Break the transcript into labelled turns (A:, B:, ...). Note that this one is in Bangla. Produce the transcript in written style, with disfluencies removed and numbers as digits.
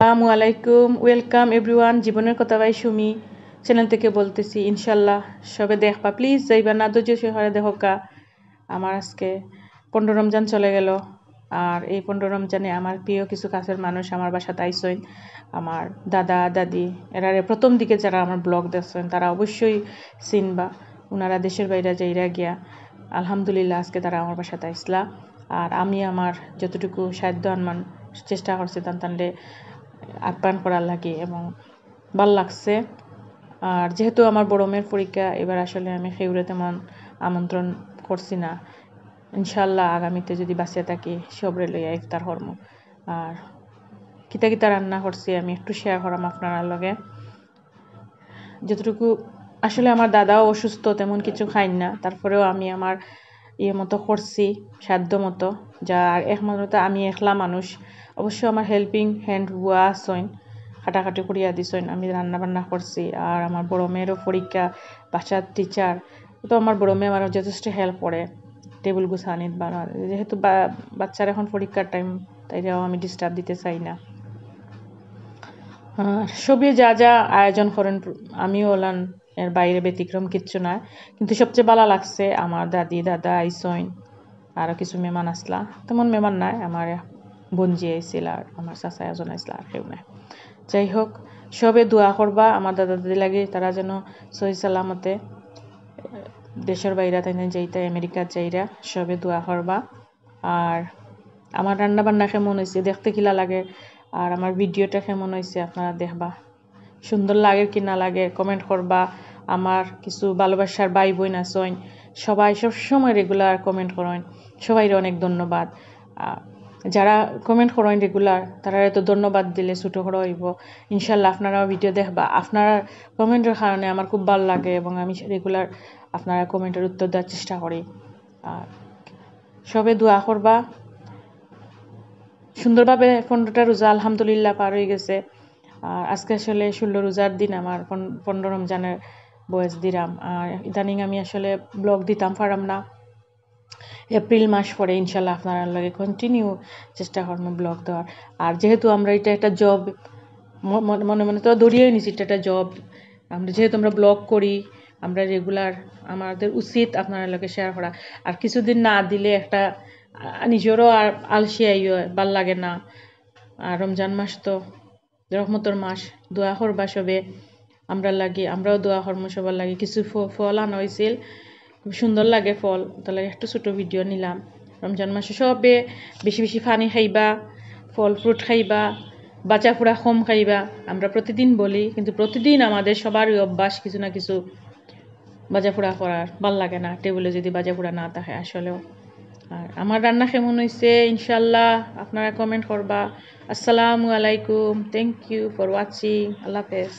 A: আসসালামু আলাইকুম, ওয়েলকাম এভরিওয়ান। জীবনের কথা ভাই সুমি চ্যানেল থেকে বলতেছি। ইনশাল্লাহ সবে দেখবা, প্লিজ যাইবা না, ধৈর্য সহকারে দেখোকা। আমার আজকে 15 রমজান চলে গেল, আর এই 15 রমজানে আমার প্রিয় কিছু কাছের মানুষ আমার বাসাতে আইসইন। আমার দাদা দাদি এরারে প্রথম দিকে যারা আমার ব্লগ দেখছেন তারা অবশ্যই চিনবা। ওনারা দেশের বাইরে যাইরা গিয়া আলহামদুলিল্লাহ আজকে তারা আমার বাসাতে আইসলা। আর আমি আমার যতটুকু সাধ্য আনমান চেষ্টা করছি তানরে আপ্যায়ন করার লাগে এবং ভাল লাগছে। আর যেহেতু আমার বড় মেয়ের পরীক্ষা, এবার আসলে আমি খেউরে তেমন আমন্ত্রণ করছি না। ইনশাল্লাহ আগামীতে যদি বাঁচিয়ে থাকি সবরে লইয়া ইফতার করব। আর কিতা কিতা রান্না করছি আমি একটু শেয়ার করাম আপনার লগে। যতটুকু আসলে আমার দাদাও অসুস্থ, তেমন কিছু খাই না, তারপরেও আমি আমার মতো করছি সাধ্য মতো। যার একমাত্র আমি একলা মানুষ, অবশ্য আমার হেল্পিং হ্যান্ড বুয়া আসইন, কাটাকাটি করিয়া দিছইন, আমি রান্না বান্না করছি। আর আমার বড় মেয়েরও পরীক্ষা, বাসার টিচার তো আমার বড় মেয়ে আমার যথেষ্ট হেল্প করে টেবিল গুছানিত বা, যেহেতু বাচ্চার এখন পরীক্ষার টাইম, তাইরাও আমি ডিস্টার্ব দিতে চাই না। সবই যা যা আয়োজন করেন আমিও ওলান এর বাইরে ব্যতিক্রম কিচ্ছু না। কিন্তু সবচেয়ে ভালো লাগছে আমার দাদি দাদা আইসইন, আরও কিছু মেহমান আসলা। তেমন মেহমান নাই, আমার বঞ্জি আইছিল আর আমার চাচা এজন আইসলা, আর কেউ নাই। যাই হোক, সবে দোয়া করবা আমার দাদা দাদি লাগে তারা যেন সহি সালামতে দেশের বাইরে তাই যাইতা, আমেরিকার যাইরা, সবে দোয়া করবা। আর আমার রান্না বান্না কেমন হয়েছে, দেখতে কিলা লাগে, আর আমার ভিডিওটা কেমন হয়েছে আপনারা দেখবা। সুন্দর লাগে কি না লাগে কমেন্ট করবা। আমার কিছু ভালোবাসার ভাই বোন আছেন, সবাই সবসময় রেগুলার কমেন্ট করেন, সবাইরে অনেক ধন্যবাদ। যারা কমেন্ট করেন রেগুলার তারা তো ধন্যবাদ দিলে ছোটো করে হইব। ইনশাল্লাহ আপনারাও ভিডিও দেখবা, আপনারা কমেন্টের কারণে আমার খুব ভালো লাগে এবং আমি রেগুলার আপনারা কমেন্টের উত্তর দেওয়ার চেষ্টা করি। আর সবে দোয়া করবা। সুন্দরভাবে 15টা রোজা আলহামদুলিল্লাহ পার হয়ে গেছে। আর আজকে আসলে 16 রোজার দিন, আমার 15 রমজানের বয়স দিলাম। আর ইদানিং আমি আসলে ব্লগ দিতাম পারাম না। এপ্রিল মাস পরে ইনশাল্লাহ আপনারা লাগে কন্টিনিউ চেষ্টা করবো ব্লগ দেওয়ার। আর যেহেতু আমরা এটা একটা জব, মনে মনে তো দৌড়িয়ে নিছি, এটা একটা জব। আমরা যেহেতু আমরা ব্লগ করি, আমরা রেগুলার, আমাদের উচিত আপনার লগে শেয়ার করা। আর কিছুদিন না দিলে একটা নিজেরও আর আলসিয়াই ভাল লাগে না। আর রমজান মাস তো রহমতের মাস, দোয়া করবা সবে আমরা লাগে, আমরাও দোয়া করবো সবার লাগে। কিছু ফল আনা হয়েছিল, খুব সুন্দর লাগে ফল, তাহলে একটু ছোটো ভিডিও নিলাম। রমজান মাসে সবে বেশি বেশি পানি খাইবা, ফল ফ্রুট খাইবা, বাচ্চা ফুড়া কম খাইবা। আমরা প্রতিদিন বলি, কিন্তু প্রতিদিন আমাদের সবারই অভ্যাস কিছু না কিছু বাজা ফুড়া করার, ভাল লাগে না টেবিলে যদি বাজা ফুড়া না থাকে আসলেও। আর আমার রান্না কেমন হয়েছে ইনশাল্লাহ আপনারা কমেন্ট করবা। আসসালামু আলাইকুম, থ্যাংক ইউ ফর ওয়াচিং, আল্লাহ হাফেজ।